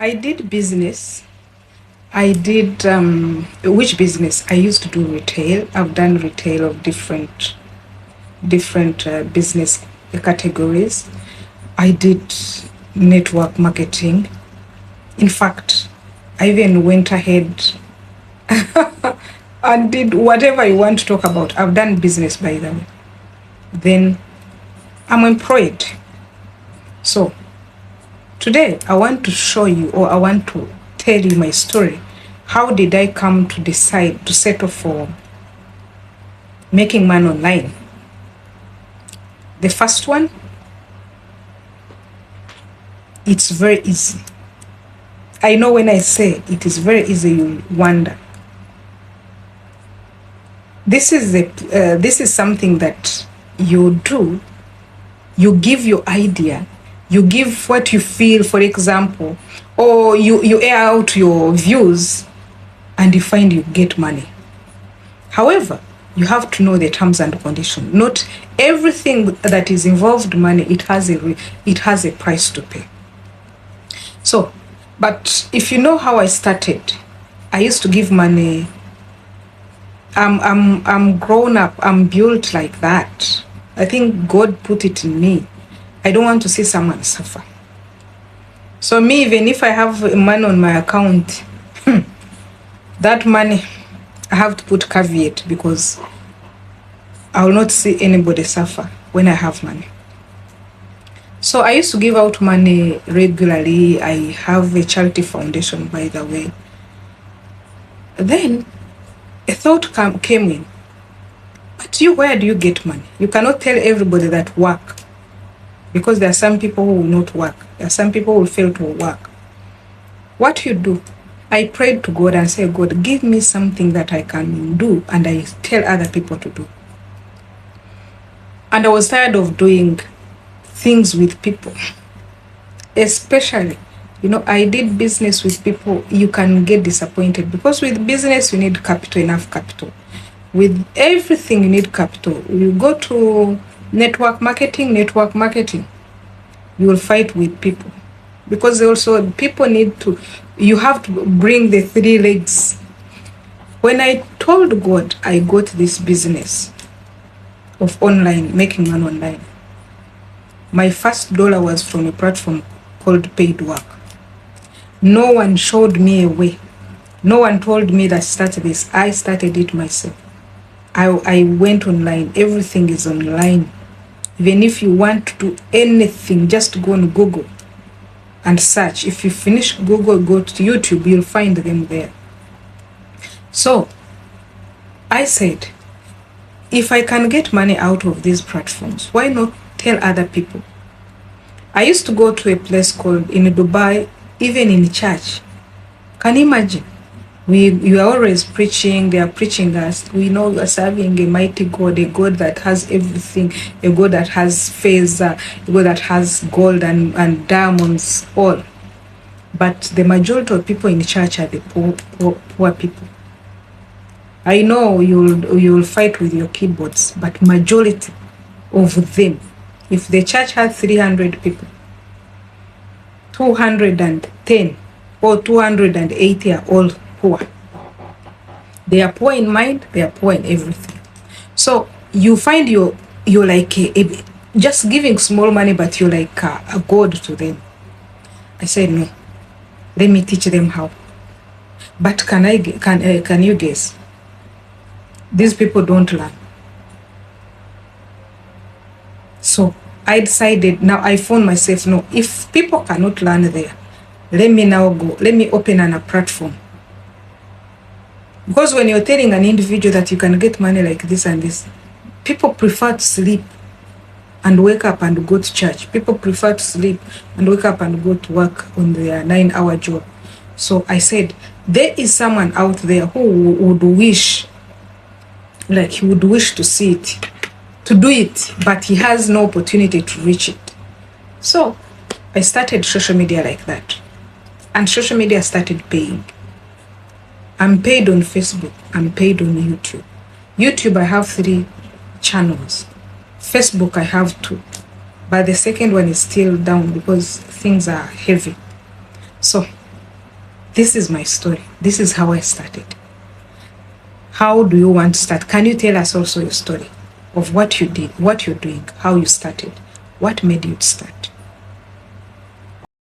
I did business. I did which business? I used to do retail. I've done retail of different business categories. I did network marketing. In fact, I even went ahead and did whatever you want to talk about. I've done business, by the way. Then I'm employed. So today I want to show you, or I want to tell you my story. How did I come to decide to settle for making money online? The first one, it's very easy. I know when I say it is very easy, you wonder. This is something that you do. You give your idea, you give what you feel, for example, or you air out your views, and you find you get money. However, you have to know the terms and conditions. Not everything that is involved money, it has a price to pay. So, but if you know how I started, I used to give money. I'm grown up. I'm built like that. I think God put it in me. I don't want to see someone suffer. So me, even if I have money on my account, that money, I have to put caveat, because I will not see anybody suffer when I have money. So I used to give out money regularly. I have a charity foundation, by the way. Then a thought came in. But where do you get money? You cannot tell everybody that work, because there are some people who will not work. There are some people who will fail to work. What you do? I prayed to God and said, God, give me something that I can do and I tell other people to do. And I was tired of doing things with people. Especially, I did business with people. You can get disappointed, because with business, you need capital, enough capital. With everything, you need capital. You go to network marketing, you will fight with people. Because also people you have to bring the 3 legs. When I told God I got this business of making money online, my first dollar was from a platform called Paid Work. No one showed me a way. No one told me that start this. I started it myself. I went online. Everything is online. Even if you want to do anything, just go on Google and search. If you finish Google, go to YouTube, you'll find them there. So I said, if I can get money out of these platforms, why not tell other people? I used to go to a place called in Dubai, even in church. Can you imagine? We are always preaching, they are preaching us. We know we are serving a mighty God, a God that has everything, a God that has feather, a God that has gold and diamonds, all. But the majority of people in church are the poor people. I know you'll fight with your keyboards, but majority of them, if the church has 300 people, 210 or 280 are all poor. They are poor in mind, they are poor in everything. So you find you're like just giving small money, but you're like a god to them. I said, no, let me teach them how. But can you guess? These people don't learn. So I decided, now I found myself, no, if people cannot learn there, let me open a platform. Because when you're telling an individual that you can get money like this and this, people prefer to sleep and wake up and go to church. People prefer to sleep and wake up and go to work on their 9-hour job. So I said, there is someone out there who would wish, like he would wish to see it, to do it, but he has no opportunity to reach it. So I started social media like that. And social media started paying. I'm paid on Facebook. I'm paid on YouTube. YouTube, I have 3 channels. Facebook, I have 2. But the second one is still down because things are heavy. So This is my story. This is how I started. How do you want to start? Can you tell us also your story of what you did, what you're doing, how you started, what made you start?